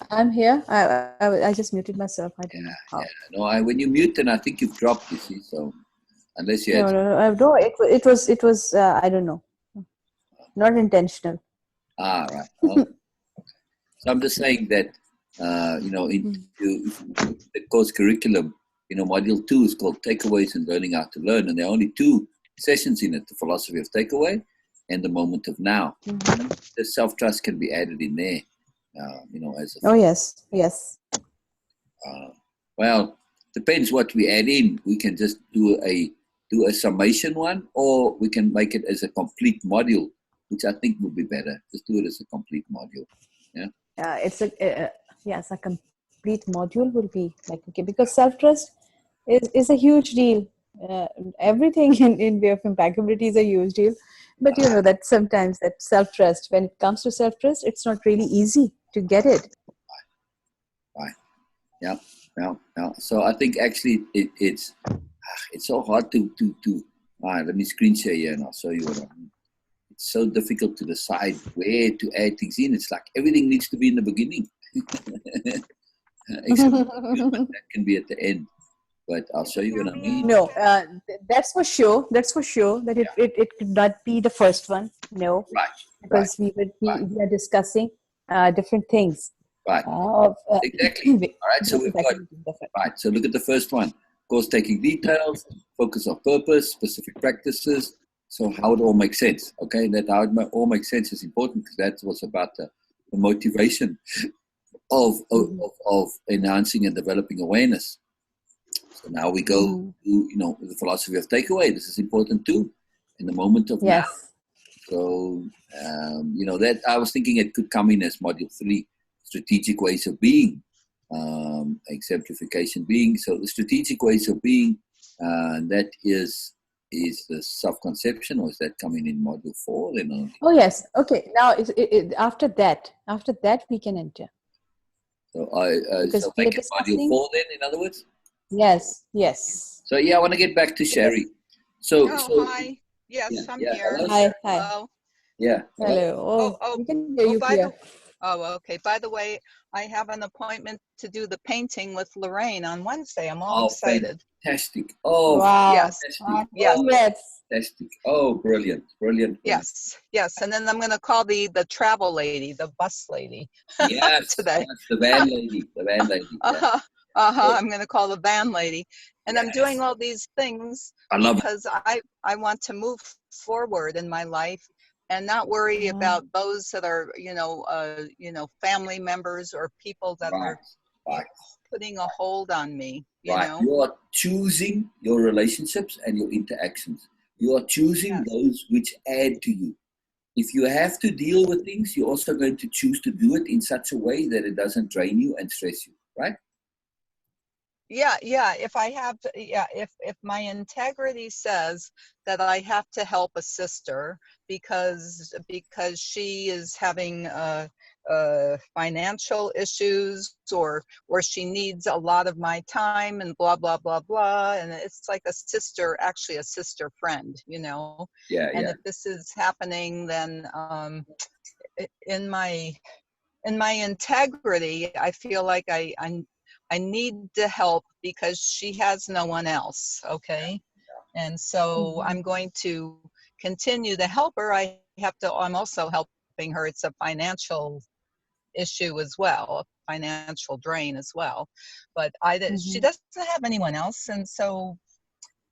I'm here. I just muted myself. I don't know Yeah. how. No, when you mute, then I think you've dropped. You see, so unless you had. No, no, no. No, it was. I don't know. Not intentional. Right. Oh. So I'm just saying that, Mm. if you look at the course curriculum, module 2 is called Takeaways and Learning How to Learn, and there are only two sessions in it: the philosophy of takeaway and the moment of now. Mhm. The self-trust can be added in there, as a Oh thought. yes, yes. Uh, well, depends what we add in. We can just do a summation one, or we can make it as a complete module, which I think would be better. Just do it as a complete module. Yeah. It's a yes, a complete module will be like okay because self trust is a huge deal. Everything in way of impeccability is a huge deal, but you know that sometimes that self trust, when it comes to self trust, it's not really easy to get it. Right. Yeah. Yeah. Yeah. So I think actually it's so hard to. All right, let me screen share here and I'll show you what I mean. It's so difficult to decide where to add things in. It's like everything needs to be in the beginning, except that can be at the end. But I'll show you what I mean. No, that's for sure. That's for sure that Yeah. it could not be the first one. No, Right. Right. because we would Right. we are discussing different things Right. of Exactly. All right. So we've got different. right. So look at the first one: course taking details, focus on purpose, specific practices. So how it all makes sense. Okay, that how it all makes sense is important because that was about the motivation of enhancing and developing awareness. So now we go to the philosophy of takeaway. This is important too, in the moment of now. Yes. So that I was thinking it could come in as module 3, strategic ways of being, exemplification being. So the strategic ways of being, that is the self-conception, or is that coming in module 4 then only? Oh yes. Okay. Now after that we can enter So because we are make it module discussing. 4 then, in other words. Yes. Yes. So I want to get back to Because, Shari. So Hi. yeah, Yes, I'm here. hello, hi. Shari. Hi. Hello. Yeah, hello. Hello. Oh, Oh, oh, we can hear oh, you clear. okay. By the way, I have an appointment to do the painting with Lorraine on Wednesday. I'm all Oh, excited. fantastic. Oh, Wow. Yes, fantastic. yes, Oh, Congrats. fantastic. Oh, brilliant, brilliant, brilliant. yes. And then I'm going to call the travel lady, the bus lady Yes, today. yes, the van lady, the van lady. Yeah. Uh-huh. Good. I'm going to call the van lady. And I'm doing Yes, all these things I love it. because I want to move forward in my life and not worry about those that are, family members or people that Right, are right, putting a hold on me, right. You are choosing your relationships and your interactions. You are choosing Yes. those which add to you. If you have to deal with things, you're also going to choose to do it in such a way that it doesn't drain you and stress you, right? Yeah. If I have to, if my integrity says that I have to help a sister because she is having financial issues or she needs a lot of my time and blah blah blah blah, and it's like actually a sister friend, Yeah, and yeah. if this is happening, then in my integrity, I feel like I need to help because she has no one else. Okay. And so I'm going to continue to help her. I'm also helping her. It's a financial issue as well, a financial drain as well. But she doesn't have anyone else. And so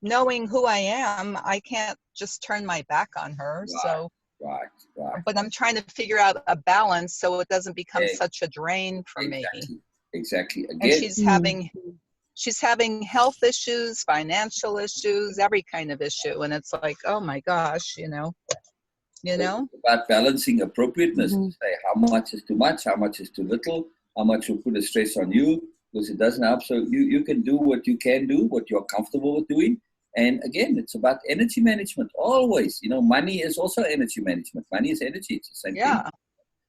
knowing who I am, I can't just turn my back on her. So Right. but I'm trying to figure out a balance so it doesn't become Yeah, such a drain for me. exactly. And Again, she's having health issues, financial issues, every kind of issue, and it's like, oh my gosh, it's about balancing appropriateness. To say how much is too much, how much is too little, how much will put a stress on you, because it doesn't help. So you can do what you can do, what you're comfortable with doing. And again, it's about energy management. Always, money is also energy management. Money is energy. It's the same thing.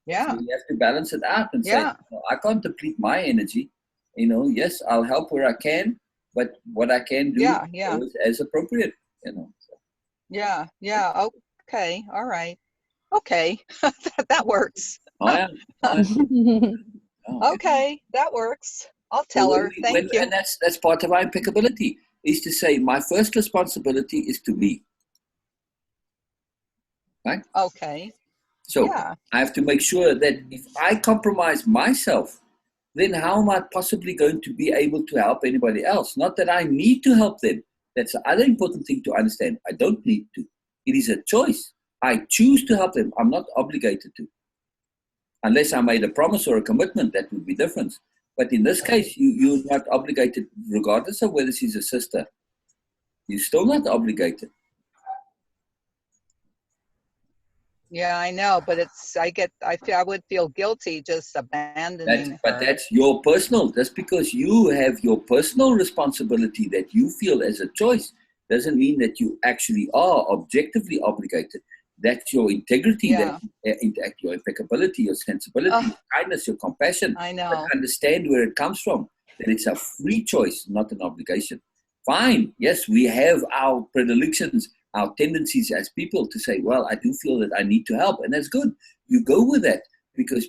Yeah. So you have to balance it out and say, I can't deplete my energy. Yes, I'll help where I can, but what I can do is as appropriate. So. Yeah. Okay. All right. Okay. That works. Oh, yeah. Okay, that works. I'll tell her. Thank you. And that's part of our impeccability, is to say my first responsibility is to me. Right? Okay. So I have to make sure that if I compromise myself, then how am I possibly going to be able to help anybody else? Not that I need to help them. That's the other important thing to understand. I don't need to. It is a choice. I choose to help them. I'm not obligated to. Unless I made a promise or a commitment, that would be different. But in this case, you're not obligated, regardless of whether she's a sister. You're still not obligated. Yeah, I know, but I would feel guilty just abandoning her. But that's your personal. That's because you have your personal responsibility that you feel as a choice. Doesn't mean that you actually are objectively obligated. That's your integrity, your impeccability, your sensibility, your kindness, your compassion. I know. But understand where it comes from. That it's a free choice, not an obligation. Fine. Yes, we have our predilections, our tendencies as people to say, well, I do feel that I need to help. And that's good. You go with that,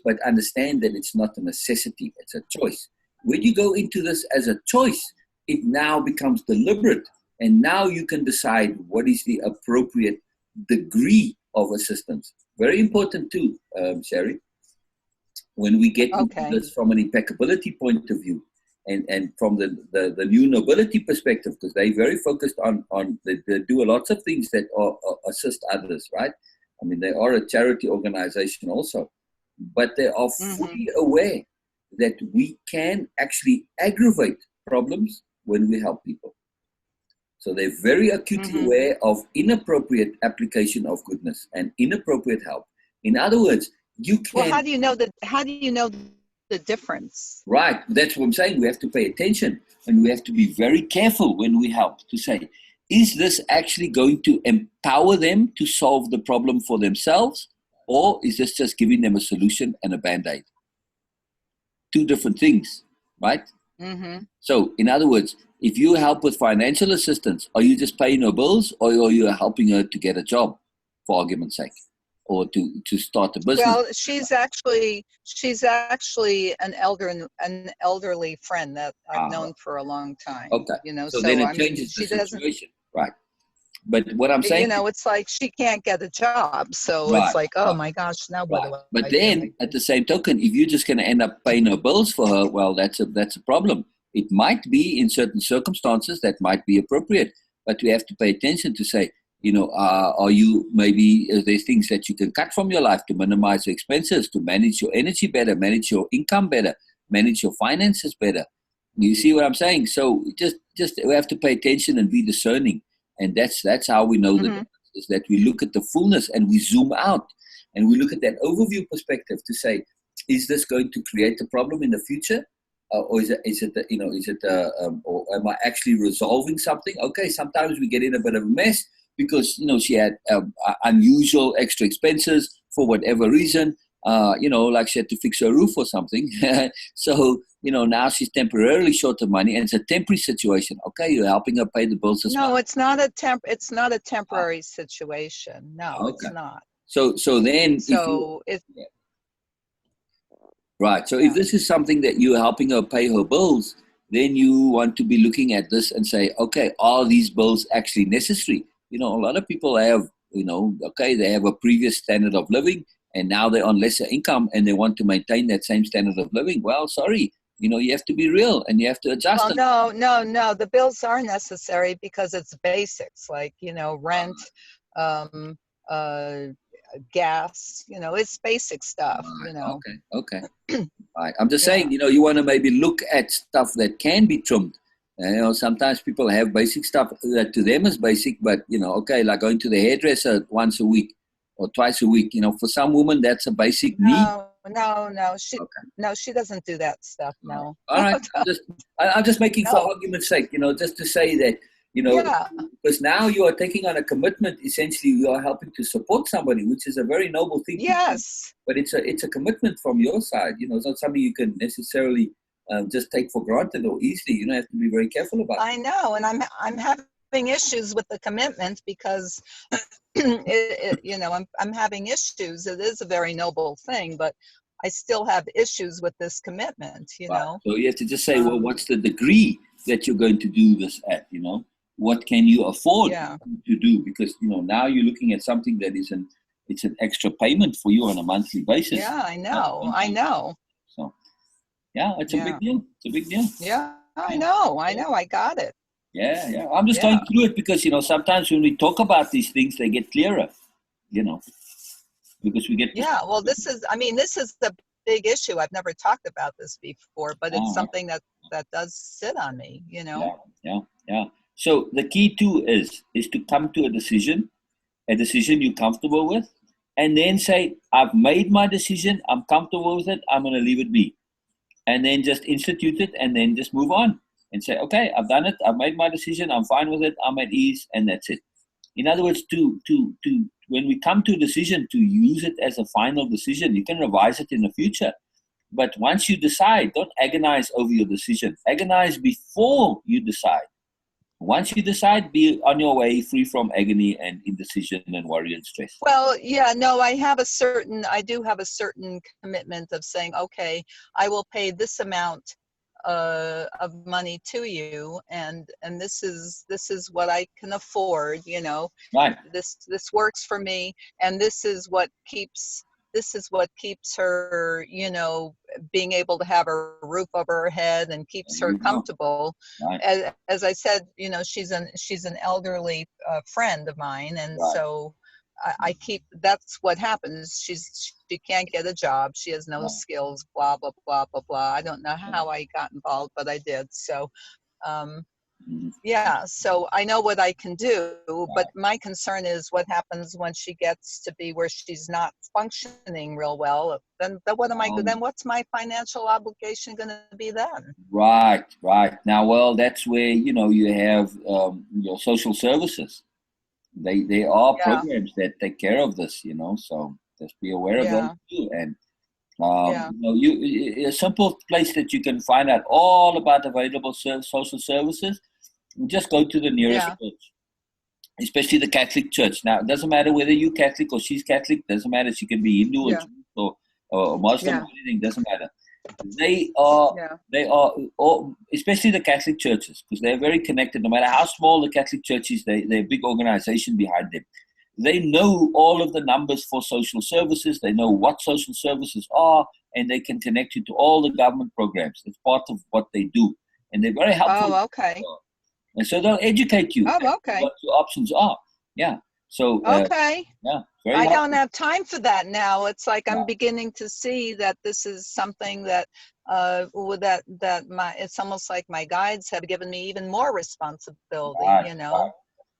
but understand that it's not a necessity. It's a choice. When you go into this as a choice, it now becomes deliberate. And now you can decide what is the appropriate degree of assistance. Very important too, Shari. When we get into this from an impeccability point of view, and from the new nobility perspective, because they're very focused on they do lots of things that assist others, right? I mean, they are a charity organization also, but they are fully aware that we can actually aggravate problems when we help people. So they're very acutely aware of inappropriate application of goodness and inappropriate help. In other words, you can. Well, how do you know the difference? Right. That's what I'm saying. We have to pay attention, and we have to be very careful when we help to say, is this actually going to empower them to solve the problem for themselves, or is this just giving them a solution and a Band-Aid? Two different things, right? So, in other words, if you help with financial assistance, are you just paying her bills, or are you helping her to get a job, for argument's sake, or to start a business? Well, she's actually an elderly friend that I've known for a long time. Okay. You know, so then it changes the situation, right? But what I'm saying, you know, it's like she can't get a job, so it's like, oh my gosh, now what do I do? But then, at the same token, if you're just going to end up paying her bills for her, well, that's a problem. It might be in certain circumstances that might be appropriate, but we have to pay attention to say, you know, are you maybe there's things that you can cut from your life to minimize the expenses, to manage your energy better, manage your income better, manage your finances better. You see what I'm saying? So just we have to pay attention and be discerning. And that's how we know the difference, is that we look at the fullness and we zoom out and we look at that overview perspective to say, is this going to create a problem in the future, or or am I actually resolving something? Okay, sometimes we get in a bit of a mess because she had unusual extra expenses for whatever reason. Like she had to fix her roof or something. So, now she's temporarily short of money, and it's a temporary situation. Okay, you're helping her pay the bills as well. No, it's not a temporary situation. No, it's not. So then, right. So if this is something that you're helping her pay her bills, then you want to be looking at this and say, okay, are these bills actually necessary? A lot of people have, they have a previous standard of living, and now they're on lesser income and they want to maintain that same standard of living. Well, sorry, you have to be real and you have to adjust. Well, no. The bills are necessary because it's basics like, rent, gas, it's basic stuff, Okay. Right. I'm just saying, you want to maybe look at stuff that can be trimmed. Sometimes people have basic stuff that to them is basic, but, like going to the hairdresser once a week or twice a week, for some women, that's a basic need. No, she doesn't do that stuff. No. All right. I'm just making for argument's sake, just to say that, because now you are taking on a commitment. Essentially, you are helping to support somebody, which is a very noble thing. Yes. But it's a commitment from your side. It's not something you can necessarily just take for granted or easily. You have to be very careful about. I know, and I'm having issues with the commitment because, I'm having issues. It is a very noble thing, but I still have issues with this commitment, you Right. know. So you have to just say, well, what's the degree that you're going to do this at? You know, what can you afford Yeah. to do? Because now you're looking at something that it's an extra payment for you on a monthly basis. Yeah, I know. I know. So yeah, it's a big Yeah. deal. It's a big deal. Yeah, I Yeah. know. I know. I got it. Yeah, yeah. I'm just Yeah. going through it because sometimes when we talk about these things, they get clearer. Because we get Yeah. Well, this is the big issue. I've never talked about this before, but it's something that does sit on me, you know. Yeah. So the key too is to come to a decision you're comfortable with, and then say, I've made my decision, I'm comfortable with it, I'm going to leave it be. And then just institute it and then just move on and say, okay, I've done it, I've made my decision, I'm fine with it, I'm at ease, and that's it. In other words, to when we come to a decision, to use it as a final decision. You can revise it in the future. But once you decide, don't agonize over your decision. Agonize before you decide. Once you decide, be on your way, free from agony and indecision and worry and stress. Well, yeah, no, I do have a certain commitment of saying, okay, I will pay this amount of money to you, and this is what I can afford, you know. Right. This works for me, and this is what keeps her, you know, being able to have a roof over her head and keeps her comfortable. Right. As I said, you know, she's an elderly friend of mine, and Right. so that's what happens. She can't get a job. She has no skills, blah, blah, blah, blah, blah. I don't know how I got involved, but I did. So, yeah, so I know what I can do, but my concern is what happens when she gets to be where she's not functioning real well. Then what's my financial obligation going to be then? Right. Now, well, that's where, you have your social services. They are programs that take care of this, so just be aware of those too. And a simple place that you can find out all about available social services, just go to the nearest church, especially the Catholic Church. Now, it doesn't matter whether you're Catholic or she's Catholic, doesn't matter. She can be Hindu or Jewish or Muslim or anything, doesn't matter. They are, especially the Catholic churches, because they're very connected. No matter how small the Catholic church is, they're a big organization behind them. They know all of the numbers for social services. They know what social services are, and they can connect you to all the government programs. It's part of what they do, and they're very helpful. Oh, okay. And so they'll educate you what your options are. Yeah. So okay. Yeah. I don't have time for that now. It's like I'm beginning to see that this is something that it's almost like my guides have given me even more responsibility, you know.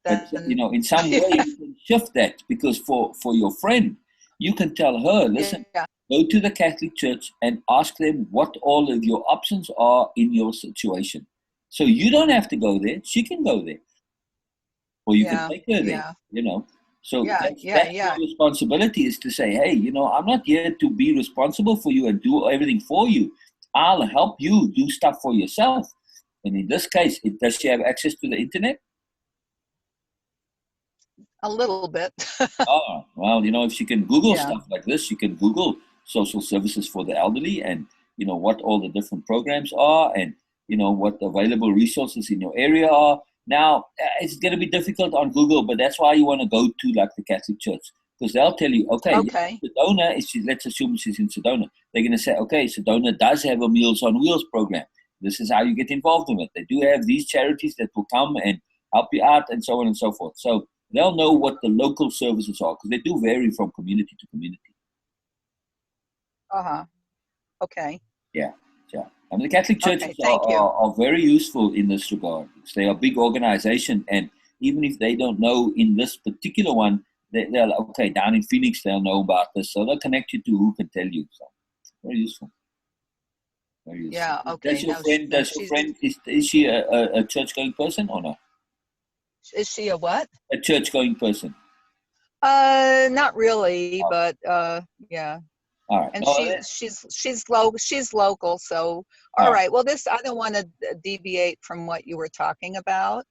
But in some way you can shift that, because for your friend, you can tell her, listen, go to the Catholic Church and ask them what all of your options are in your situation. So you don't have to go there; she can go there, or you can take her there. So that's your responsibility, is to say, hey, I'm not here to be responsible for you and do everything for you. I'll help you do stuff for yourself. And in this case, does she have access to the internet? A little bit. Oh, well, if she can Google stuff like this, she can Google social services for the elderly and, what all the different programs are and, what available resources in your area are. Now, it's going to be difficult on Google, but that's why you want to go to like the Catholic Church, because they'll tell you, okay. Sedona, let's assume she's in Sedona. They're going to say, okay, Sedona does have a Meals on Wheels program. This is how you get involved in it. They do have these charities that will come and help you out and so on and so forth. So they'll know what the local services are, because they do vary from community to community. Okay. Yeah. And the Catholic churches are very useful in this regard. They are a big organization, and even if they don't know in this particular one, they'll okay, down in Phoenix, they'll know about this. So they'll connect you to who can tell you. So very useful. Very useful. Yeah, okay. Does your friend, is she a church-going person or not? Is she a what? A church-going person. Not really, but yeah. All right. And she's local, so all right. Well, I don't want to deviate from what you were talking about,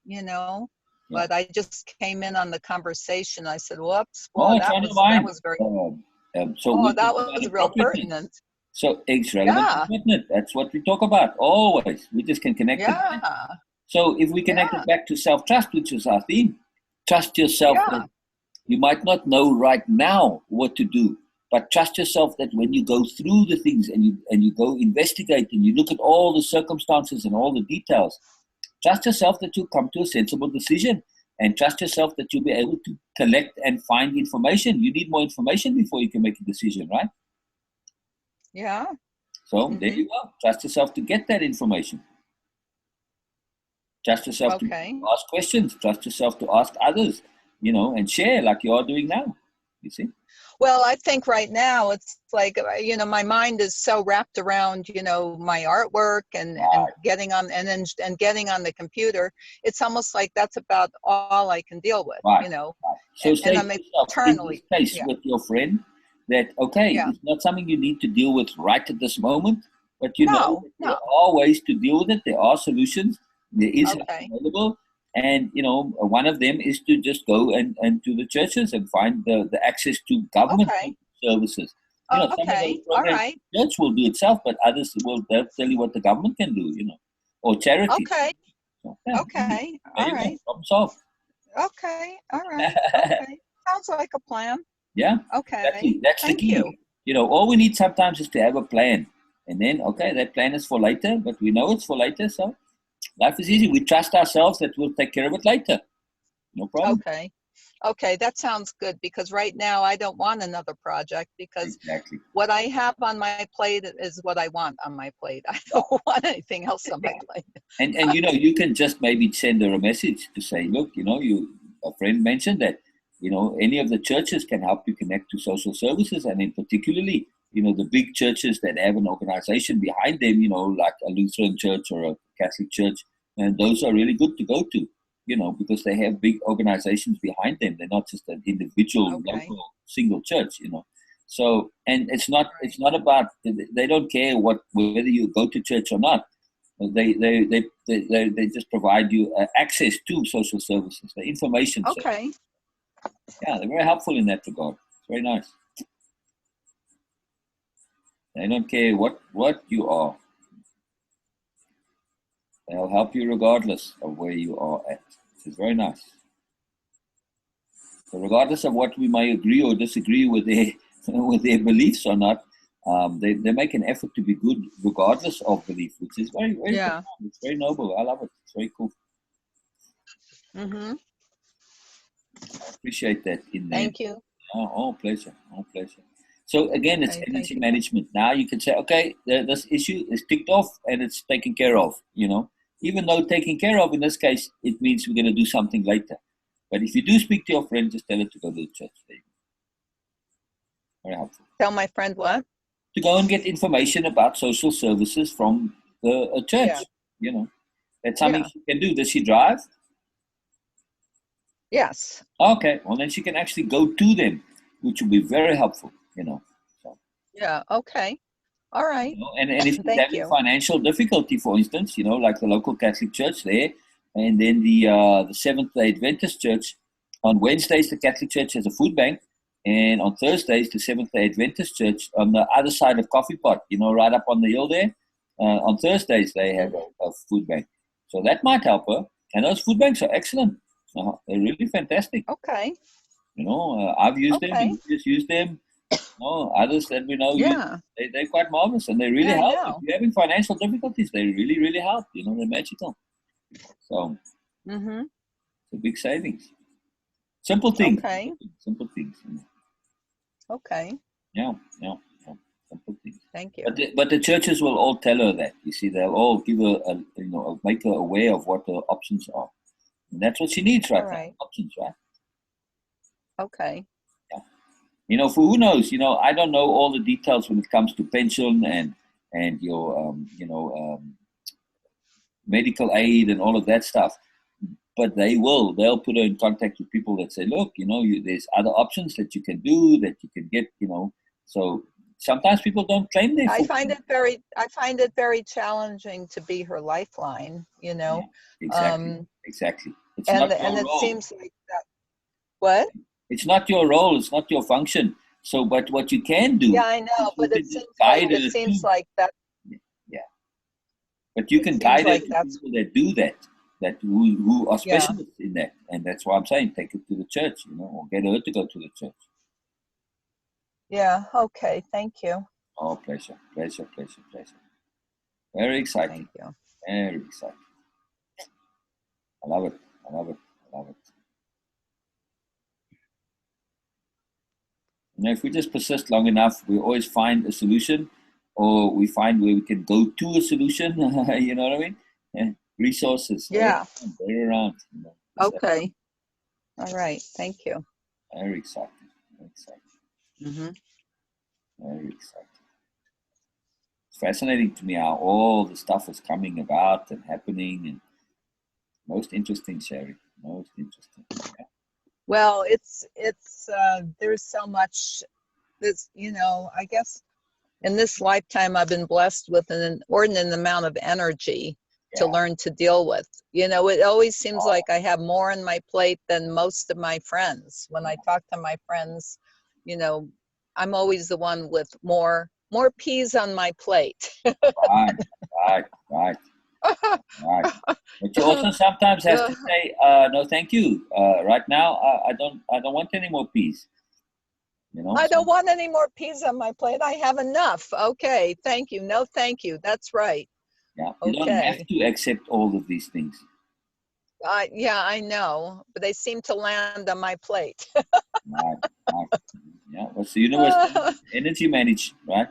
but I just came in on the conversation. I said, "Whoops, well, that was very." that was real pertinent. So eggs relevant to Yeah. pertinent. That's what we talk about always. We just can connect it. Yeah. So if we connect Yeah. it back to self-trust, which is our theme, trust yourself Yeah. that you might not know right now what to do, but trust yourself that when you go through the things and you go investigate and you look at all the circumstances and all the details, trust yourself that you'll come to a sensible decision, and trust yourself that you'll be able to collect and find information. You need more information before you can make a decision, right? Yeah. So there you go. Trust yourself to get that information. Trust yourself to Okay. ask questions. Trust yourself to ask others, and share like you are doing now. You see? Well, I think right now it's like, my mind is so wrapped around, my artwork and Right, getting on and getting on the computer. It's almost like that's about all I can deal with, right, right. So and say I'm to yourself, in this eternally, case yeah, with your friend, that, okay, yeah. it's not something you need to deal with right at this moment, but No, that there no. are ways to deal with it. There are solutions. There is help Okay. available. And, one of them is to just go and to the churches and find the access to government Okay. services. Some of those Okay. All programs right. the church will do itself, but others they'll tell you what the government can do, or charities. Okay. So, yeah, easy. Okay. There All you go. right. Problem solved. Okay. All right. Okay. Sounds like a plan. Yeah, Okay. exactly. That's the Thank you. key. All we need sometimes is to have a plan. And then, okay, that plan is for later, but we know it's for later. So life is easy. We trust ourselves that we'll take care of it later. No problem. Okay. Okay, that sounds good, because right now I don't want another project, because Exactly. what I have on my plate is what I want on my plate. I don't want anything else on my plate. And you can just maybe send her a message to say, look, a friend mentioned that, any of the churches can help you connect to social services, and in particularly, the big churches that have an organization behind them, like a Lutheran church or a Catholic church, and those are really good to go to, because they have big organizations behind them. They're not just an individual, Okay. local, single church. So, and Right. it's not about, they don't care whether you go to church or not. They just provide you access to social services, the information. So Okay. yeah, they're very helpful in that regard. It's very nice. They don't care what you are. They'll help you regardless of where you are at. It's very nice. So regardless of what we may agree or disagree with their with their beliefs or not, they make an effort to be good regardless of belief, which is very very Yeah. profound. It's very noble. I love it. It's very cool. Mm-hmm. I appreciate that in them. Thank you. Oh, pleasure. Oh, pleasure. So again, it's Okay, thank energy you. management. Now you can say, okay, this issue is ticked off and it's taken care of. Even though taken care of in this case, it means we're going to do something later. But if you do speak to your friend, just tell her to go to the church. There you go. Very helpful. Tell my friend what? To go and get information about social services from a church. Yeah. That's something Yeah. she can do. Does she drive? Yes. Okay, well then she can actually go to them, which will be very helpful. So. Yeah. Okay. All right. And if she's Thank having you. financial difficulty, for instance, like the local Catholic Church there, and then the Seventh-day Adventist Church, on Wednesdays the Catholic Church has a food bank, and on Thursdays the Seventh-day Adventist Church on the other side of Coffee Pot, right up on the hill there. On Thursdays they have a food bank, so that might help her. And those food banks are excellent. They're really fantastic. Okay. I've used them, Okay. and you just use them. Others that we know, Yeah. they're quite marvelous, and they really Yeah, I help. If know. you're having financial difficulties, they really, really help. They're magical. So Mm-hmm. it's a big savings. Simple things. Okay. Simple things. Okay. Yeah. Simple things. Thank you. But the churches will all tell her that. You see, they'll all give her, make her aware of what her options are. And that's what she needs right All now. right. Options, right? Okay. For who knows, I don't know all the details when it comes to pension and your, medical aid and all of that stuff. But they'll put her in contact with people that say, look, there's other options that you can do, that you can get, So sometimes people don't claim their I full. find it very challenging to be her lifeline, Yeah, exactly. It's and not your it role. seems like that. What? It's not your role. It's not your function. So, but what you can do, Yeah, I know, but you it can just seems guide like her to, that. yeah. But you It can seems guide her like to that's people that do that, who are yeah, specialists in that, and that's why I'm saying take it to the church, or get her to go to the church. yeah. Okay, thank you. Oh, pleasure, pleasure, pleasure, pleasure. Very exciting, Thank you. very exciting. I love it. I love it. I love it. If we just persist long enough, we always find a solution, or we find where we can go to a solution. You know what I mean? Yeah. Resources. Yeah. They're around. Okay. All right. Thank you. Very exciting. Very exciting. Mm-hmm. Very exciting. It's fascinating to me how all the stuff is coming about and happening, and most interesting, Shari. Most interesting. Yeah. Well, it's there's so much that's, I guess in this lifetime I've been blessed with an inordinate amount of energy to Yeah. learn to deal with. It always seems like I have more on my plate than most of my friends. When I talk to my friends, I'm always the one with more peas on my plate. Right. Right. But you also sometimes have to say, no, thank you. Right now, I don't want any more peas. I don't want any more peas on my plate. I have enough. Okay, thank you. No, thank you. That's right. Yeah, you don't have to accept all of these things. Yeah, I know, but they seem to land on my plate. Right. Yeah, what's the universe? Energy managed, right?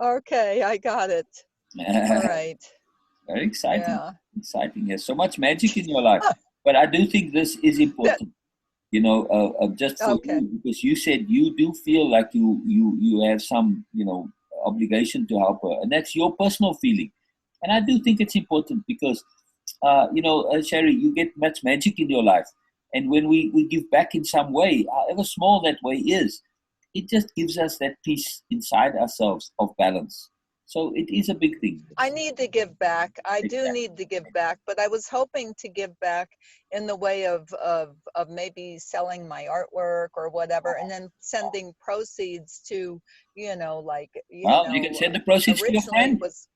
Okay, I got it. All right. Very exciting. Yeah. Exciting. There's so much magic in your life. But I do think this is important. Just for you, because you said you do feel like you have some, obligation to help her, and that's your personal feeling. And I do think it's important because, Shari, you get much magic in your life, and when we give back in some way, however small that way is, it just gives us that peace inside ourselves of balance. So it is a big thing. I need to give back. I do need to give back, but I was hoping to give back in the way of maybe selling my artwork or whatever, and then sending proceeds to, you can send the proceeds to your friend. Is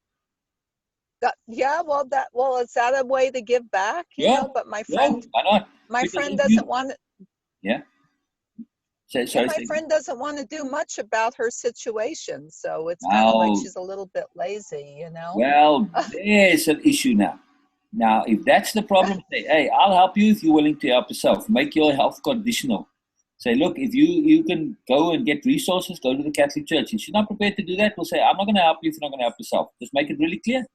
that a way to give back? But my friend, why not? My friend doesn't want to. Yeah. My friend doesn't want to do much about her situation, so it's kind of like she's a little bit lazy, Well, there's an issue now. Now, if that's the problem, say, hey, I'll help you if you're willing to help yourself. Make your health conditional. Say, look, if you can go and get resources, go to the Catholic Church. If she's not prepared to do that, we'll say, I'm not going to help you if you're not going to help yourself. Just make it really clear.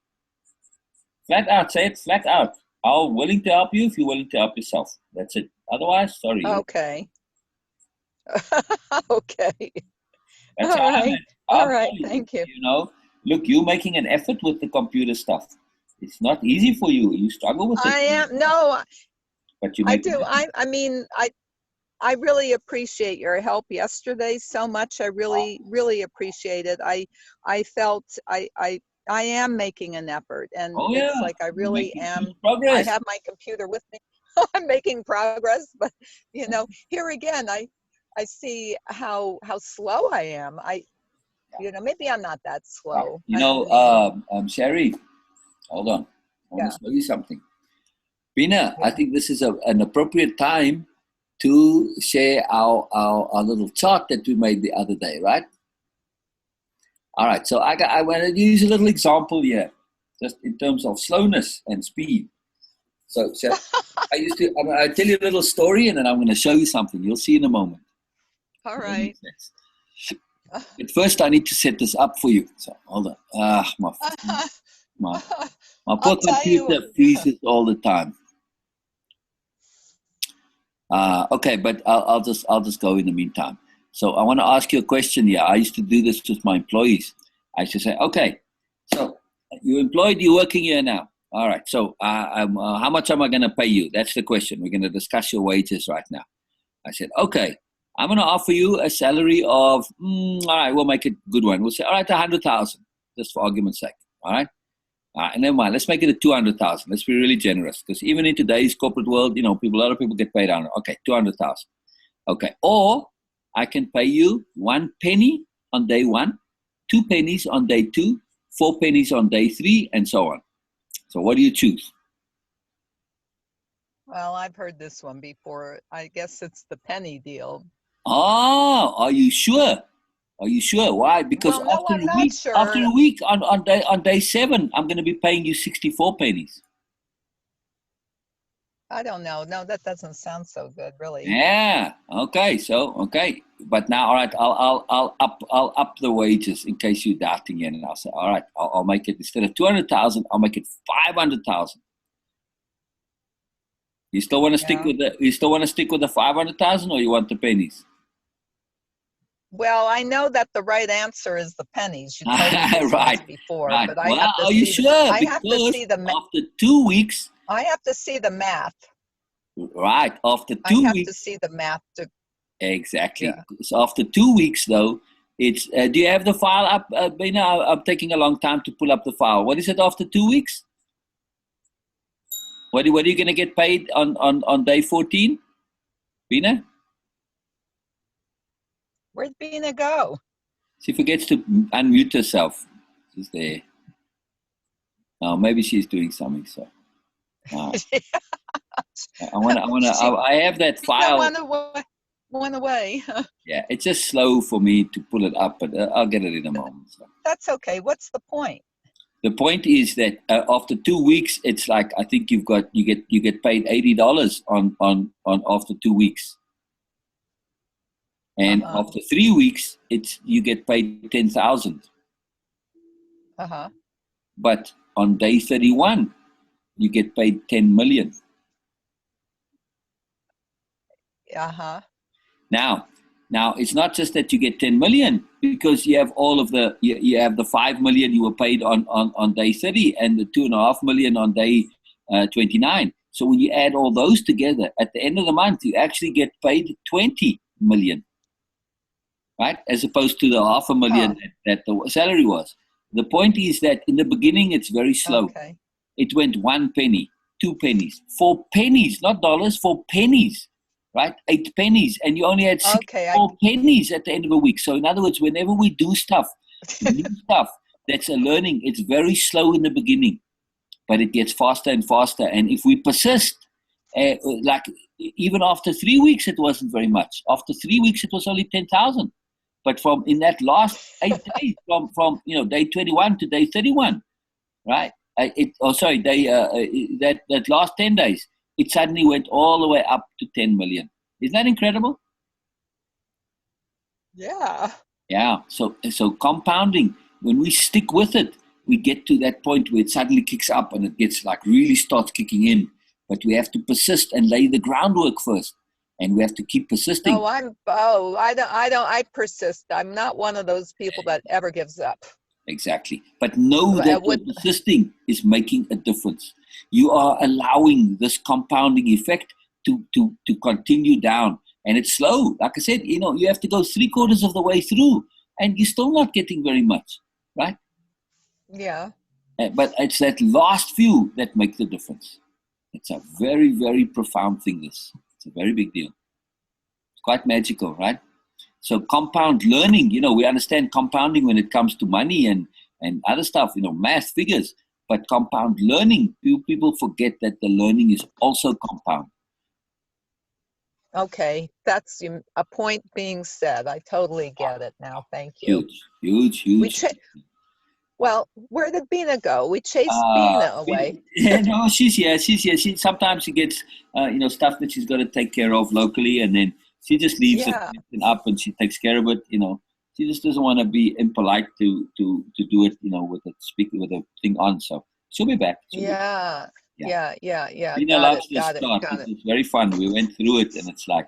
Flat out, say it flat out. I'm willing to help you if you're willing to help yourself. That's it. Otherwise, sorry. Okay. Okay. That's all right. All right. Thank you. Look, you're making an effort with the computer stuff. It's not easy for you. You struggle with it. I am. No, but you I do. I really appreciate your help yesterday so much. I really, really appreciate it. I felt I am making an effort, and it's like I really am. Progress. I have my computer with me. I'm making progress, but here again, I see how slow I am. Maybe I'm not that slow. Shari, hold on. I want to show you something. Beena, I think this is an appropriate time to share our little chart that we made the other day, right? All right, so I want to use a little example here, just in terms of slowness and speed. So I'll tell you a little story, and then I'm going to show you something. You'll see in a moment. All right. But first, I need to set this up for you. So hold on. My poor computer freezes all the time. Okay, but I'll just go in the meantime. So I want to ask you a question here. I used to do this with my employees. I used to say, okay, so you're employed, you're working here now. All right, so how much am I going to pay you? That's the question. We're going to discuss your wages right now. I said, okay, I'm going to offer you a salary of, all right, we'll make it a good one. We'll say, all right, 100,000, just for argument's sake. All right. And never mind, let's make it a 200,000. Let's be really generous, because even in today's corporate world, a lot of people get paid on it. Okay, 200,000. Okay, or I can pay you 1 penny on day 1, 2 pennies on day 2, 4 pennies on day 3, and so on. So what do you choose? Well, I've heard this one before. I guess it's the penny deal. Oh, are you sure? Are you sure? Why? Because Well, no, I'm not sure. after a week on day 7, I'm going to be paying you 64 pennies. I don't know. No, that doesn't sound so good, really. Yeah. Okay. So okay. But now, all right. I'll up the wages in case you're doubting it, and I'll say, all right. I'll make it instead of 200,000. I'll make it 500,000. You still want to stick with the? You still want to stick with the 500,000, or you want the pennies? Well, I know that the right answer is the pennies. You told me this Right. once before, Right. but I Well, have to are you see. sure? I have to see the. After 2 weeks. I have to see the math. Right. After 2 I have weeks. to see the math to. Exactly. Yeah. So after 2 weeks, though, it's. Do you have the file up, Beena? I'm taking a long time to pull up the file. What is it after 2 weeks? What are you going to get paid on day 14, Beena? Where'd Beena go? She forgets to unmute herself. She's there. Oh, maybe she's doing something. So, I have that file. Went away. Yeah, it's just slow for me to pull it up, but I'll get it in a moment. So. That's okay. What's the point? The point is that after 2 weeks, it's like I think you get paid $80 on after 2 weeks, and after 3 weeks, you get paid 10,000. But on day 31, you get paid 10 million. Now it's not just that you get 10 million, because you have all of you have the 5 million you were paid on day 30 and the 2.5 million on day 29. So when you add all those together, at the end of the month, you actually get paid 20 million, right? As opposed to the 500,000 that the salary was. The point is that in the beginning, it's very slow. Okay. It went 1 penny, 2 pennies, 4 pennies, not dollars, 4 pennies. Right? 8 pennies, and you only had 4 pennies at the end of a week. So in other words, whenever we do stuff, new stuff, that's a learning. It's very slow in the beginning, but it gets faster and faster. And if we persist, like even after 3 weeks, it wasn't very much. After 3 weeks, it was only 10,000. But from in that last 8 days, from day 21 to day 31, right? That last 10 days. It suddenly went all the way up to 10 million. Isn't that incredible? Yeah. Yeah. So compounding, when we stick with it, we get to that point where it suddenly kicks up and it gets like really starts kicking in. But we have to persist and lay the groundwork first. And we have to keep persisting. I persist. I'm not one of those people that ever gives up. Exactly. But know that persisting is making a difference. You are allowing this compounding effect to continue down. And it's slow. Like I said, you have to go 3/4 of the way through and you're still not getting very much, right? Yeah. But it's that last few that make the difference. It's a very, very profound thing, this. It's a very big deal. It's quite magical, right? So compound learning, we understand compounding when it comes to money and other stuff, math, figures. But compound learning, people forget that the learning is also compound. Okay, that's a point being said. I totally get it now. Thank you. Huge. Well, where did Beena go? We chased Beena away. No, she's here. Sometimes she gets, stuff that she's got to take care of locally, and then she just leaves it up and she takes care of it. She just doesn't want to be impolite to do it, with the thing on. So she'll be back. Yeah. Beena loves this start. It's very fun. We went through it, and it's like,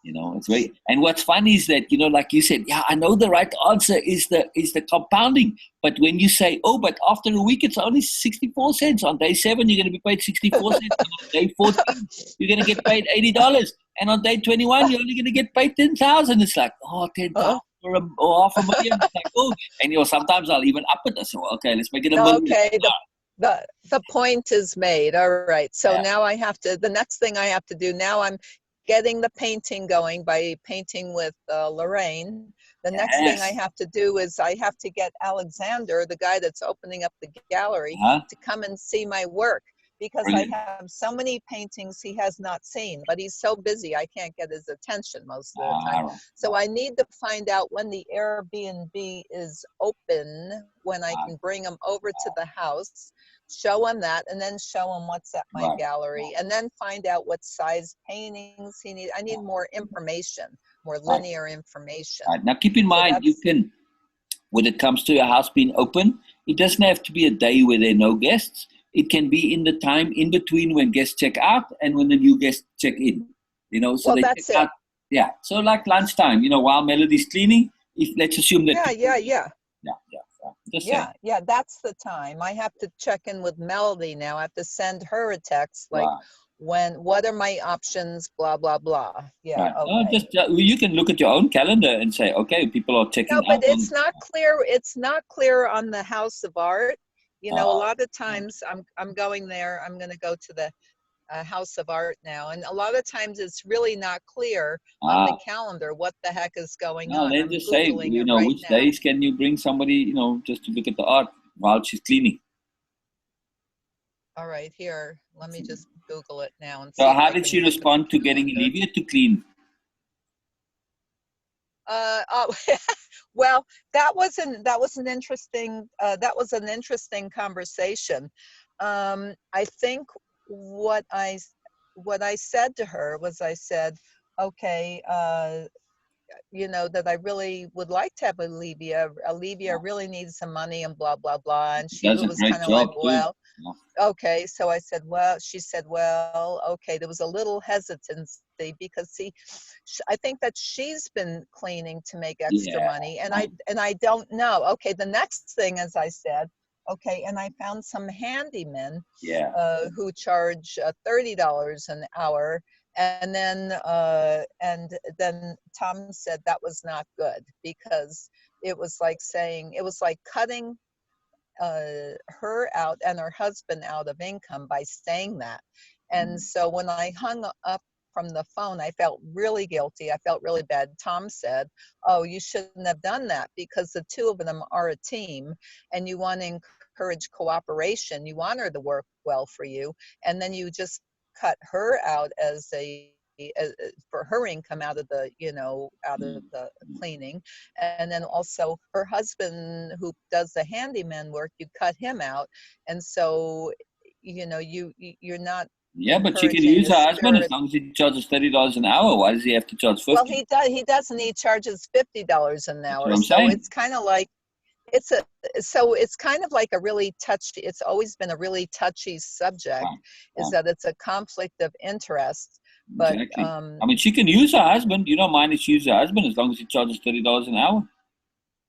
it's very. And what's funny is that, like you said, I know the right answer is the compounding. But when you say, but after a week it's only 64 cents. On day 7 you're going to be paid 64 cents. On day 14 you're going to get paid $80, and on day 21 you're only going to get paid 10,000. It's like 10,000 or 500,000. It's like, and sometimes I'll even up it. So okay, let's make it $1 million. Okay. The point is made. All right. So now the next thing I have to do now, getting the painting going by painting with Lorraine. The next thing I Yes. have to do is I have to get Alexander, the guy that's opening up the gallery, Huh? to come and see my work, because I Brilliant. have so many paintings he has not seen, but he's so busy I can't get his attention most of the time. Ah, So I need to find out when the Airbnb is open, when I can bring him over to the house, show him that, and then show him what's at my right. gallery, and then find out what size paintings he needs. I need more information, more Right. linear information. Right. Now, keep in So mind, you that's, can, when it comes to your house being open, it doesn't have to be a day where there are no guests. It can be in the time in between when guests check out and when the new guests check in. You know, so well, they that's check it. out. Yeah. So like lunchtime, you know, while Melody's cleaning, if let's assume that. Yeah. Yeah. Just saying. Yeah, that's the time. I have to check in with Melody now. I have to send her a text like, Right. what are my options, blah, blah, blah. Yeah, Right. No, okay. just you can look at your own calendar and say, okay, people are checking No, but out. it's not clear. It's not clear on the House of Art. You know, a lot of Right. times I'm going there. I'm going to go to the House of Art now, and a lot of times it's really not clear on the calendar what the heck is going No, on. they I'm just say, Googling you it know, right which now. days can you bring somebody, you know, just to look at the art while she's cleaning. All right, here, let me just Google it now and So see if how I did can she look at respond the to getting calendar. Olivia to clean? Oh, well, that was an interesting conversation. I think what I said to her was, I said, okay, you know, that I really would like to have Olivia. Olivia really needs some money and blah, blah, blah. And She she does a was great kind of like, job too. well, Yeah. okay. So I said, well, she said, well, okay. There was a little hesitancy because, see, I think that she's been cleaning to make extra money, and I don't know. Okay, the next thing, as I said, okay, and I found some handymen who charge $30 an hour, and then Tom said that was not good, because it was like saying, it was like cutting her out and her husband out of income by saying that. And so when I hung up from the phone, I felt really guilty. I felt really bad. Tom said, oh, you shouldn't have done that, because the two of them are a team, and you want to encourage cooperation. You want her to work well for you. And then you just cut her out for her income out of the, you know, out of the cleaning. And then also her husband, who does the handyman work, you cut him out. And so, you know, you're not. Yeah, but she can use her husband as long as he charges $30 an hour. Why does he have to charge $50? Well, he doesn't. He charges $50 an hour. That's what I'm so saying. It's kind of like, it's kind of like a really touchy, it's always been a really touchy subject, is that it's a conflict of interest. But exactly. I mean, she can use her husband. You don't mind if she uses her husband as long as he charges $30 an hour.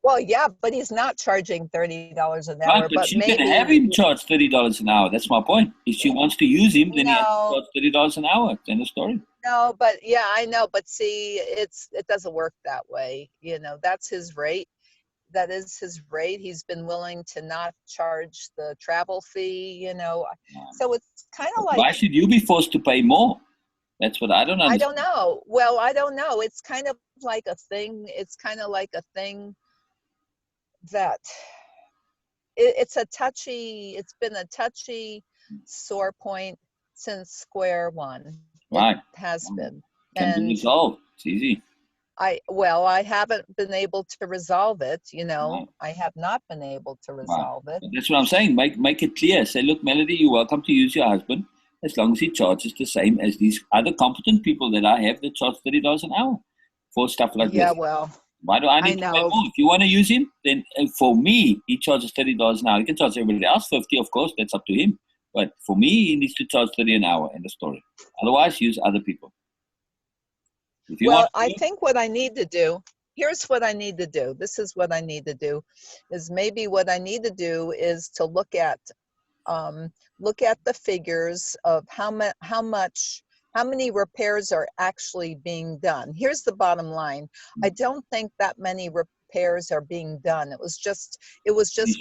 Well, yeah, but he's not charging $30 an hour. Right, but she maybe can have him charge $30 an hour. That's my point. If she wants to use him, then he has to charge $30 an hour. End of story. No, but yeah, I know. But see, it doesn't work that way. You know, that's his rate. That is his rate. He's been willing to not charge the travel fee, you know. So it's kind of like, why should you be forced to pay more? That's what I don't understand. I don't know. Well, I don't know. It's kind of like a thing. It's kind of like a thing that it's been a touchy sore point since square one. Right. It has been. Can be resolved. It's easy. I haven't been able to resolve it, you know. I have not been able to resolve it. That's what I'm saying. Make it clear. Say, look, Melody, you're welcome to use your husband as long as he charges the same as these other competent people that I have that charge $30 an hour for stuff like this. Yeah, well, why do I need to pay more? If you want to use him, then for me, he charges $30 an hour. He can charge everybody else $50, of course. That's up to him. But for me, he needs to charge $30 an hour. End of story. Otherwise, use other people. Well, I think what I need to do, here's what I need to do. This is what I need to do, is maybe what I need to do is to look at the figures of how many repairs are actually being done. Here's the bottom line. I don't think that many repairs are being done. It was just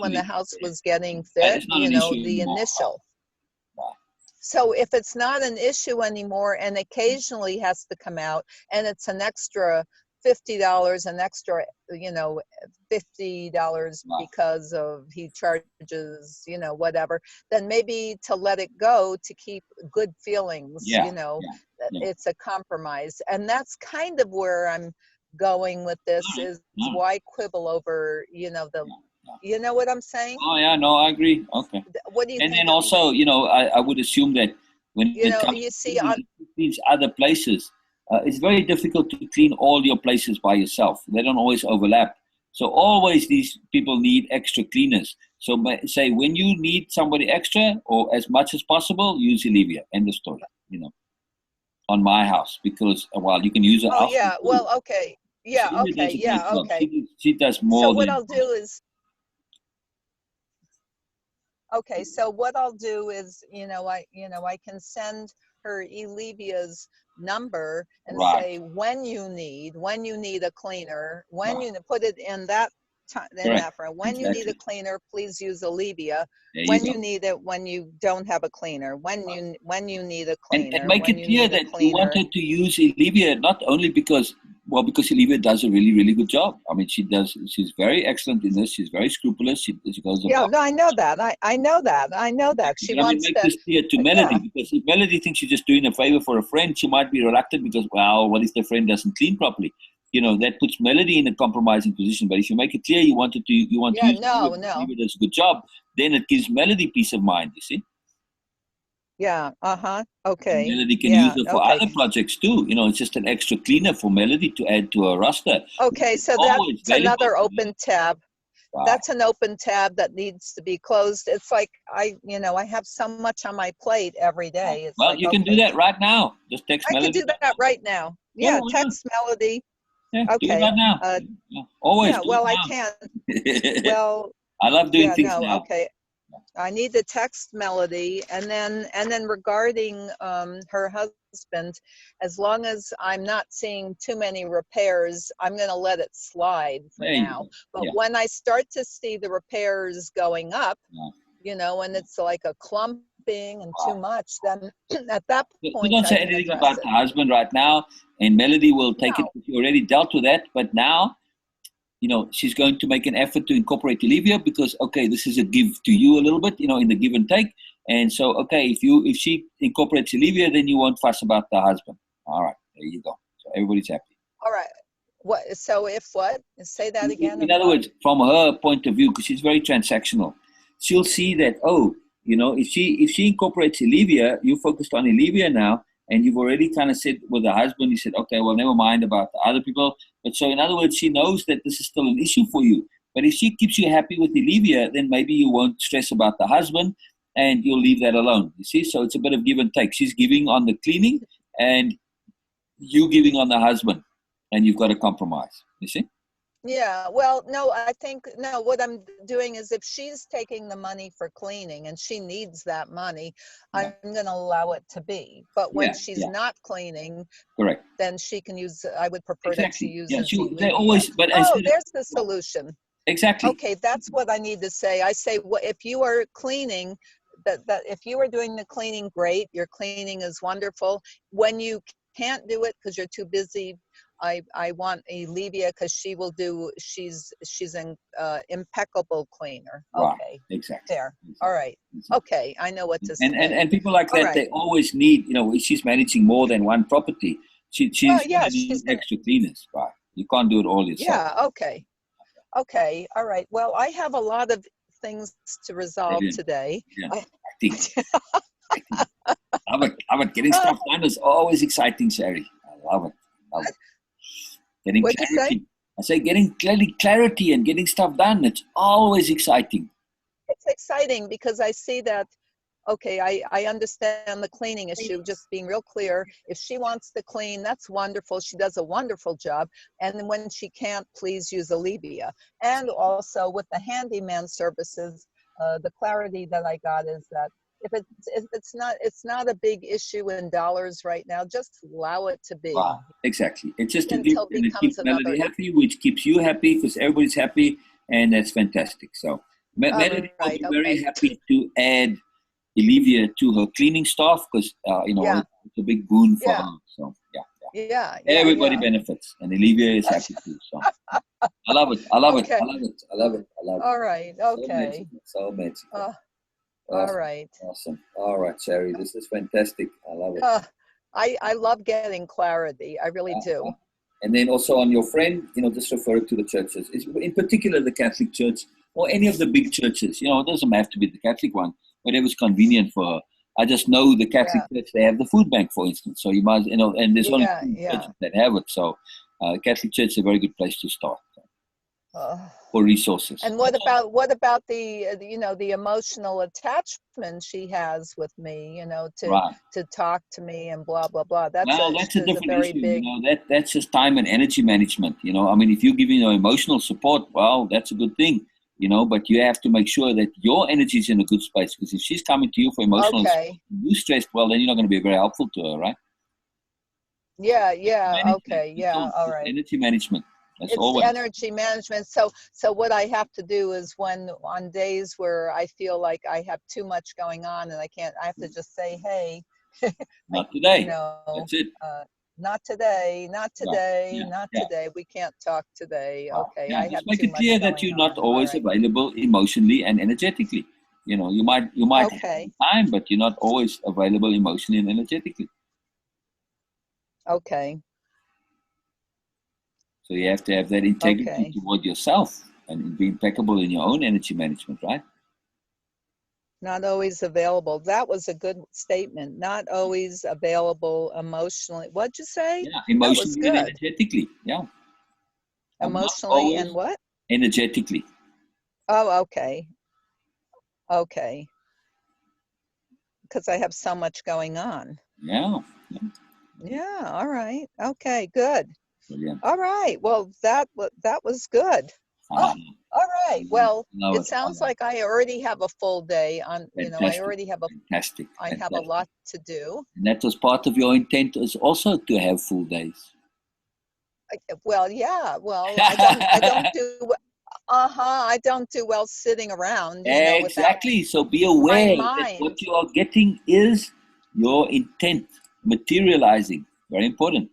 when the house was getting fit, you know, the initial. So if it's not an issue anymore and occasionally has to come out and it's an extra $50, an extra, $50 because of he charges, whatever, then maybe to let it go to keep good feelings, it's a compromise. And that's kind of where I'm going with this is why quibble over, you know what I'm saying? Oh yeah, no, I agree. Okay. What do you think? And then also, I would assume that when it comes you see, to these other places, it's very difficult to clean all your places by yourself. They don't always overlap. So always these people need extra cleaners. So say when you need somebody extra or as much as possible, use Olivia. End of story. On my house because you can use her. Oh yeah. Well, okay. Yeah. So okay. Yeah. Okay. She does more. So what I'll do is. Okay, so what I'll do is, I can send her Elivia's number and say when you need a cleaner, when you put it in that that front. When you need a cleaner, please use Olivia. When you need it, when you don't have a cleaner, when you need a cleaner, and make it clear that you wanted to use Olivia not only because Olivia does a really, really good job. I mean, she's very excellent in this. She's very scrupulous. She goes above. Yeah, no, I know that. I know that. She wants make this clear to Melody because if Melody thinks she's just doing a favor for a friend, she might be reluctant because, what if the friend doesn't clean properly? That puts Melody in a compromising position. But if you make it clear you want to use Olivia does a good job, then it gives Melody peace of mind, you see? Yeah, okay. And Melody can use it for other projects too. It's just an extra cleaner for Melody to add to her roster. Okay, so that's another open tab. Wow. That's an open tab that needs to be closed. It's like I have so much on my plate every day. It's you can do that right now. Just text Melody. I can do that right now. Yeah, text Melody. Yeah, okay. Do it right now. Always. Yeah, well, I can. Well, I love doing things now. Okay. I need to text Melody, and then regarding her husband, as long as I'm not seeing too many repairs, I'm going to let it slide for now. But when I start to see the repairs going up, and it's like a clumping and too much, then at that point, you don't say anything about the husband right now, and Melody will take it. She already dealt with that, but now. She's going to make an effort to incorporate Olivia because, this is a give to you a little bit, in the give and take. And so, if she incorporates Olivia, then you won't fuss about the husband. All right, there you go. So everybody's happy. All right. What? So if what? Say that again. In other words, from her point of view, because she's very transactional, she'll see that, if she incorporates Olivia, you focused on Olivia now, and you've already kind of said with the husband, you said, okay, well, never mind about the other people. But so in other words, she knows that this is still an issue for you. But if she keeps you happy with Olivia, then maybe you won't stress about the husband and you'll leave that alone. You see? So it's a bit of give and take. She's giving on the cleaning and you giving on the husband. And you've got a compromise. You see? Yeah, well, no, I think, what I'm doing is if she's taking the money for cleaning and she needs that money, I'm going to allow it to be. But when she's not cleaning, correct, then she can use, I would prefer that she uses they always, but there's the solution. Exactly. Okay, that's what I need to say. I say, if you are cleaning, that if you are doing the cleaning, great, your cleaning is wonderful. When you can't do it because you're too busy, I want Olivia because she's an impeccable cleaner. Okay. Right. Exactly. There. All right. Okay. I know what to say. And people like that, they always need, she's managing more than one property. She's extra cleaners, right? You can't do it all yourself. Yeah. Okay. Okay. All right. Well, I have a lot of things to resolve today. Yeah. I think. Love it. Getting stuff done is always exciting, Shari. I love it. Getting clarity. I say getting clarity and getting stuff done. It's always exciting. It's exciting because I see that, I understand the cleaning issue, just being real clear. If she wants to clean, that's wonderful. She does a wonderful job. And then when she can't, please use Olivia. And also with the handyman services, the clarity that I got is that if it's not a big issue in dollars right now, just allow it to be. Wow, exactly. It's just it keeps Melody happy, which keeps you happy because everybody's happy, and that's fantastic. So Melody will be very happy to add Olivia to her cleaning staff because Yeah. it's a big boon for Yeah. her. So yeah. Yeah. Everybody Yeah. benefits, and Olivia is happy too. So I love it. I love it. I Okay. love it. I love it. I love it. All right. So Okay. magical. So magical. Uh, all Awesome. right. Awesome. All right, Shari. This is fantastic. I love it. I love getting clarity. I really do. And then also on your friend, just refer to the churches. In particular, the Catholic Church or any of the big churches. It doesn't have to be the Catholic one. Whatever's convenient for her. I just know the Catholic Church, they have the food bank, for instance. So you might, and there's only two churches that have it. So Catholic Church is a very good place to start for resources. And what about the the emotional attachment she has with me, to talk to me and blah blah blah. That's a different very issue. big. That's just time and energy management. I mean, if you're giving her emotional support, well, that's a good thing. But you have to make sure that your energy is in a good space, because if she's coming to you for emotional support, you're stressed, well, then you're not going to be very helpful to her, right? Yeah. Okay. Yeah. All right. Energy management. That's It's always energy management. So what I have to do is, when on days where I feel like I have too much going on and I have to just say, hey, not today. That's it. Not today, not today, not today. We can't talk today. Okay, I have make too it clear much that you're not on. always available emotionally and energetically. You might have time, but you're not always available emotionally and energetically. Okay. So you have to have that integrity toward yourself and be impeccable in your own energy management, right? Not always available. That was a good statement. Not always available emotionally. What'd you say? Yeah, emotionally and energetically. Yeah. Emotionally and what? Energetically. Oh, okay. Okay. Because I have so much going on. Yeah. Yeah. All right. Okay. Good. Brilliant. All right. Well, that was good. Oh, all right. Well, it sounds like I already have a full day on. I already have fantastic. I have a lot to do. And that was part of your intent, is also to have full days. Well, yeah. Well, I don't do. I don't do well sitting around. Exactly. So be aware that what you are getting is your intent materializing. Very important.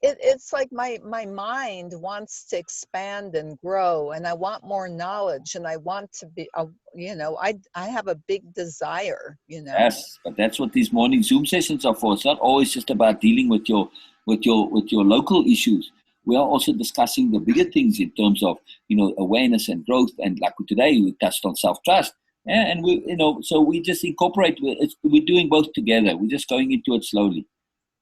It's like my mind wants to expand and grow, and I want more knowledge, and I want to be, I have a big desire, Yes, but that's what these morning Zoom sessions are for. It's not always just about dealing with your local issues. We are also discussing the bigger things in terms of awareness and growth, and like today we touched on self-trust. And we so we just incorporate. We're doing both together. We're just going into it slowly,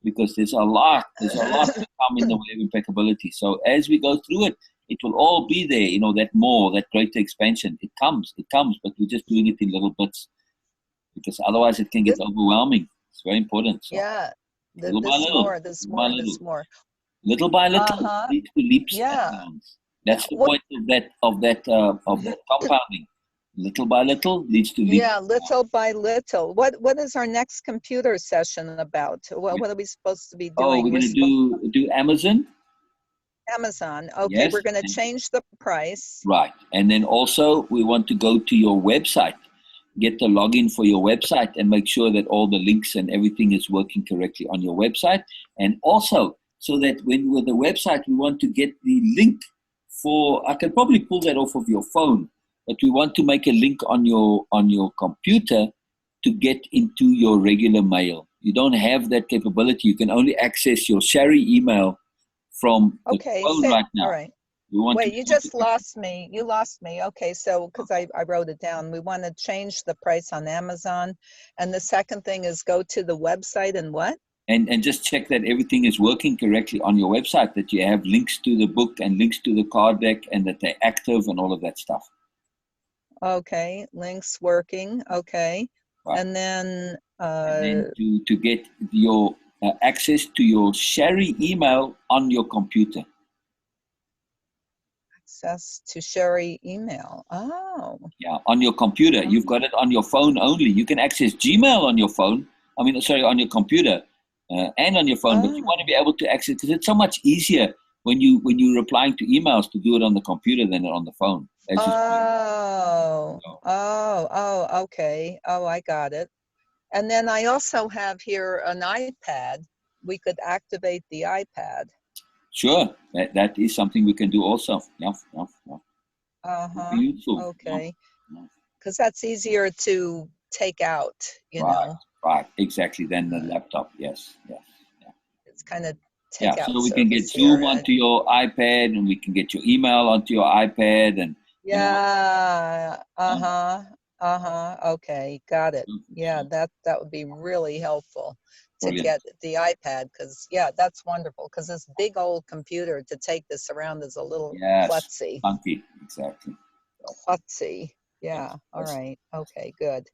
because there's a lot to come in the way of impeccability. So as we go through it, it will all be there, that greater expansion. It comes, but we're just doing it in little bits, because otherwise it can get overwhelming. It's very important. So this more. Little by little, leads to leaps and bounds. That's the point of that compounding. Little by little leads to leaps. Yeah, little by little. What is our next computer session about? What are we supposed to be doing? We're going to do Amazon. Amazon. Okay, we're going to change the price. Right. And then also we want to go to your website, get the login for your website, and make sure that all the links and everything is working correctly on your website. And also, so that when with the website, we want to get the link for, I can probably pull that off of your phone, but we want to make a link on your computer to get into your regular mail. You don't have that capability. You can only access your Shari email from the phone right now. All right. Wait, you just lost me. You lost me. Okay, so because I wrote it down. We want to change the price on Amazon. And the second thing is go to the website and what? And just check that everything is working correctly on your website, that you have links to the book and links to the card deck, and that they're active and all of that stuff. Okay, links working. Okay, right. And then to get your access to your Shari email on your computer. Access to Shari email. Oh. Yeah, on your computer. You've got it on your phone only. You can access Gmail on your phone. On your computer and on your phone. But you want to be able to access, because it's so much easier when you're replying to emails, to do it on the computer than on the phone. That's just okay. Oh, I got it. And then I also have here an iPad. We could activate the iPad. sure. That is something we can do also. Yeah. Beautiful. Okay. Because that's easier to take out, you know. Right. Exactly. Than the laptop. Yes. It's kind of take out. So we can get Zoom onto your iPad, and we can get your email onto your iPad, and Okay, got it. Yeah, that would be really helpful to get the iPad, because that's wonderful, because this big old computer, to take this around is a little klutzy. Funky, exactly. Klutzy. Yeah. All right. Okay, good.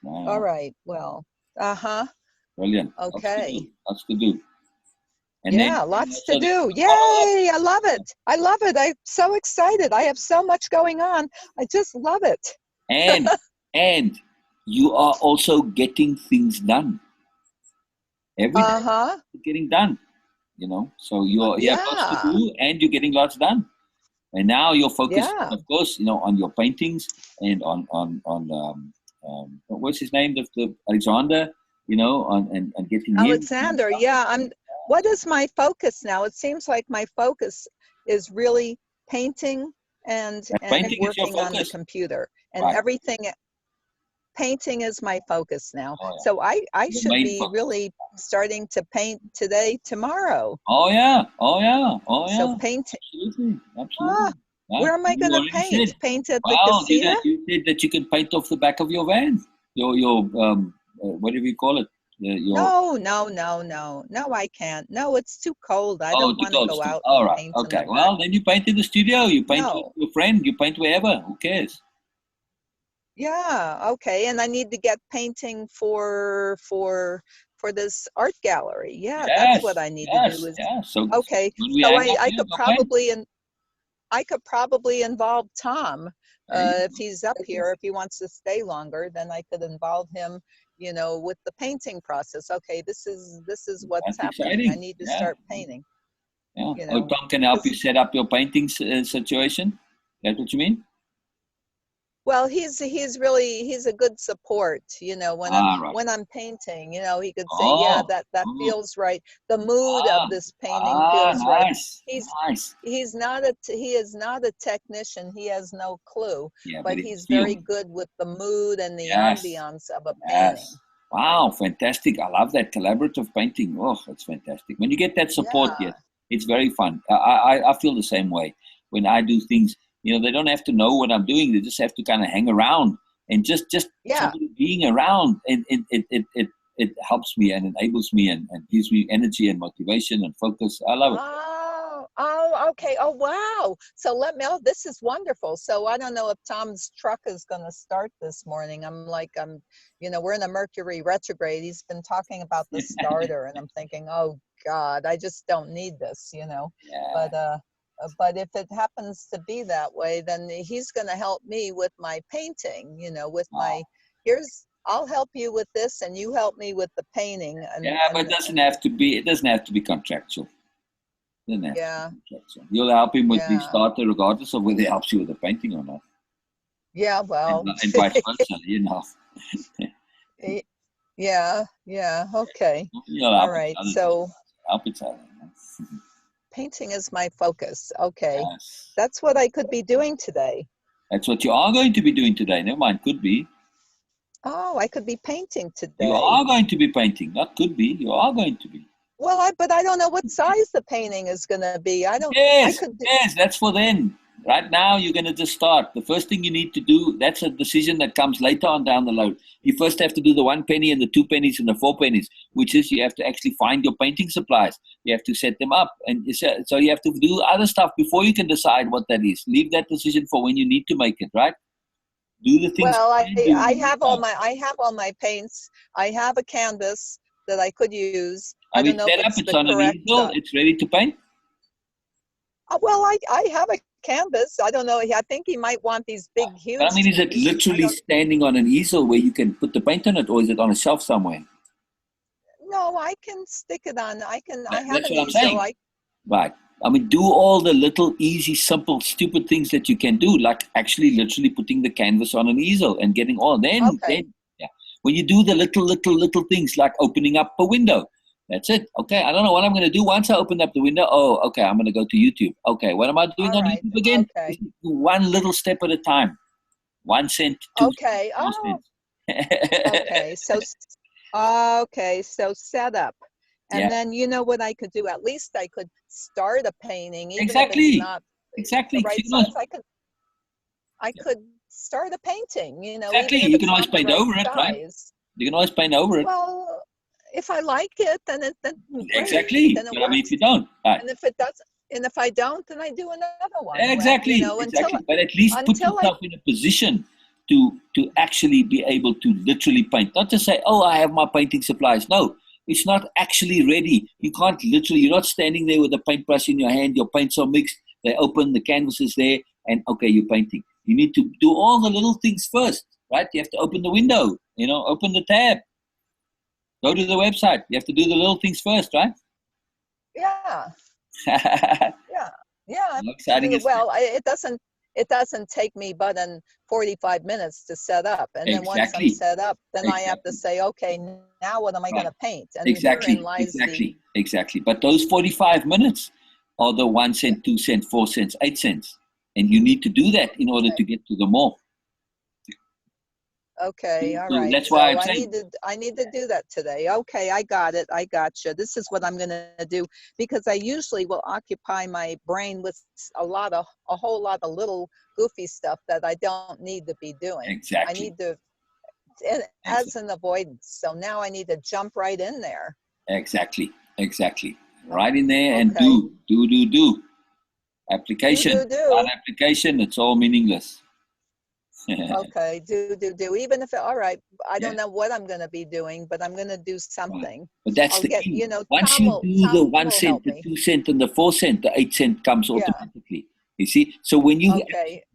All right. Well, brilliant. Okay. Lots to do. And lots to do. Yay! I love it. I'm so excited. I have so much going on. I just love it. And you are also getting things done. Every day getting done. You know, so you have lots to do, and you're getting lots done. And now you're focused, of course, on your paintings and on what's his name, the Alexander, and getting Alexander. What is my focus now? It seems like my focus is really painting and working on the computer and everything. Painting is my focus now. So I should be really starting to paint today, tomorrow. Oh yeah. So painting. Absolutely. Where am I going to paint? Paint at the casino? You said that you can paint off the back of your van. Your whatever you call it. No, I can't. No, it's too cold. I don't want to go out. All right. Okay. Well, then you paint in the studio. You paint with your friend. You paint wherever. Who cares? Yeah. Okay. And I need to get painting for this art gallery. Yeah, that's what I need to do. So I could probably involve Tom if he's up here. If he wants to stay longer, then I could involve him, with the painting process. Okay, this is what's happening. Exciting. I need to start painting. Yeah. Tom can help you set up your painting situation. That's what you mean? Well, he's a good support, when I'm painting, he could say, that feels right. The mood of this painting feels right. He is not a technician. He has no clue, but he's very good with the mood and the ambiance of a painting. Wow, fantastic. I love that collaborative painting. Oh, it's fantastic. When you get that support, it's very fun. I feel the same way when I do things. They don't have to know what I'm doing. They just have to kind of hang around and just being around. And it helps me and enables me and gives me energy and motivation and focus. I love it. Oh, okay. Oh, wow. So this is wonderful. So I don't know if Tom's truck is going to start this morning. We're in a Mercury retrograde. He's been talking about the starter and I'm thinking, oh God, I just don't need this, But if it happens to be that way, then he's going to help me with my painting, I'll help you with this and you help me with the painting. But it doesn't have to be contractual. You'll help him with the starter regardless of whether he helps you with the painting or not. Yeah, well. And vice versa, Yeah, okay. All right, so. Help each other. Painting is my focus. Okay. Yes. That's what I could be doing today. That's what you are going to be doing today. Never mind, could be. Oh, I could be painting today. You are going to be painting. Not could be. You are going to be. Well, but I don't know what size the painting is going to be. Yes, that's for then. Right now, you're going to just start. The first thing you need to do, that's a decision that comes later on down the road. You first have to do the 1 penny and the 2 pennies and the 4 pennies, which is you have to actually find your painting supplies. You have to set them up. And so you have to do other stuff before you can decide what that is. Leave that decision for when you need to make it, right? Do the things. Well, I have all my paints. I have a canvas that I could use. I don't know if it's on an easel. It's ready to paint. Well, I have a canvas. I don't know. I think he might want these big, huge. I mean, is it literally standing on an easel where you can put the paint on it, or is it on a shelf somewhere? No, I can stick it on. I have That's an what I'm easel. saying. Right. I mean, do all the little, easy, simple, stupid things that you can do, like actually literally putting the canvas on an easel and getting all. Then, yeah. When you do the little things like opening up a window, that's it. Okay, I don't know what I'm going to do once I open up the window. Oh, okay, I'm going to go to YouTube. Okay, what am I doing on YouTube again? Okay. One little step at a time. 1 cent, 2 Okay. cents, 4 cents. Okay. So set up. And then you know what I could do? At least I could start a painting, even if it's not the right size. I could start a painting, you know. Exactly. Even if you can always paint over it, size. right? You can always paint over it. Well, if I like it, then great. Exactly. Then but I mean, if you don't, right. And if it doesn't, and if I don't, then I do another one. Exactly. You know, exactly. But at least put yourself in a position to actually be able to literally paint. Not to say, oh, I have my painting supplies. No. It's not actually ready. You can't literally, you're not standing there with a paintbrush in your hand, your paints are mixed, they open, the canvas is there, and okay, you're painting. You need to do all the little things first, right? You have to open the window, you know, open the tab, go to the website. You have to do the little things first, right? Yeah. Yeah. How exciting is that? It doesn't take me but 45 minutes to set up. And then once I'm set up, then I have to say, okay, now what am I going to paint? And exactly. But those 45 minutes are the 1 cent, 2 cents, 4 cents, 8 cents. And you need to do that in order to get to the more. Okay, all right. That's why I need to do that today. Okay, I got it. I gotcha. This is what I'm going to do, because I usually will occupy my brain with a whole lot of little goofy stuff that I don't need to be doing. Exactly. I need to, as an avoidance. So now I need to jump right in there. Exactly. Right in there and do. Application. Without application, it's all meaningless. Okay, do. Even if all right, I don't know what I'm going to be doing, but I'm going to do something. Right. But that's the key. You know, once you do the 1 cent, the 2 cent, and the 4 cent, the 8 cent comes automatically. You see, so when you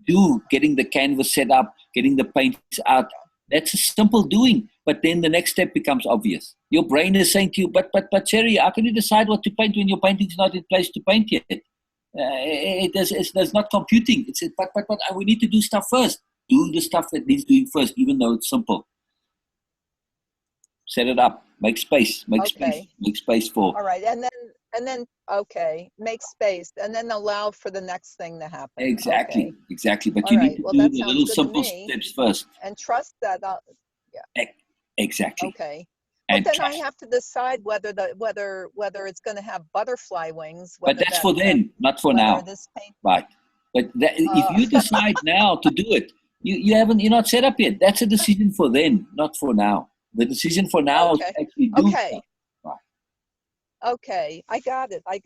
do getting the canvas set up, getting the paints out, that's a simple doing. But then the next step becomes obvious. Your brain is saying to you, but Shari, how can you decide what to paint when your painting's not in place to paint yet? It's not computing. It's but we need to do stuff first. Do the stuff that needs doing first, even though it's simple. Set it up. Make space. Make space for. All right, and then make space, and then allow for the next thing to happen. Exactly. But you need to do the little simple steps first. And trust that. Exactly. Okay. But then I have to decide whether it's going to have butterfly wings. But that's for then, not for now. Right. But if you decide now to do it, you're not set up yet. That's a decision for then, not for now. The decision for now is to actually do stuff. Right. Okay, I got it. I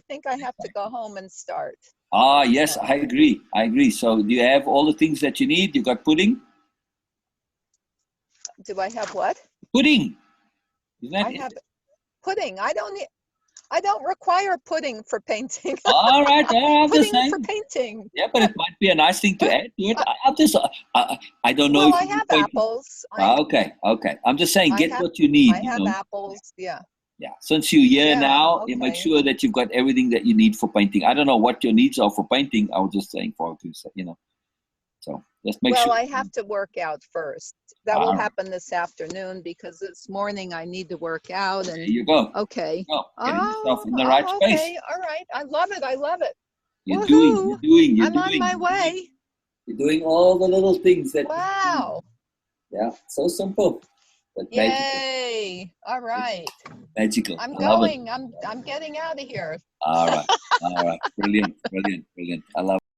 think I have to go home and start. Yes, I agree. So do you have all the things that you need? You got pudding? Do I have what? Pudding. I have pudding. I don't require pudding for painting. All right, I'm pudding just saying. For painting. Yeah, but it might be a nice thing to add to it. I don't know. Well, I have apples. Okay. I'm just saying, get what you need. I have apples. Yeah. Yeah. Since you're here now, you make sure that you've got everything that you need for painting. I don't know what your needs are for painting. I was just saying So just make sure. Well, I have to work out first. That will happen this afternoon, because this morning I need to work out. And there you go. Okay. Getting yourself in the right space. Okay. All right. I love it. You're doing. I'm on my way. You're doing all the little things that. Wow. Yeah. So simple. But yay. Magical. All right. Magical. I'm going. I'm getting out of here. All right. Brilliant. I love it.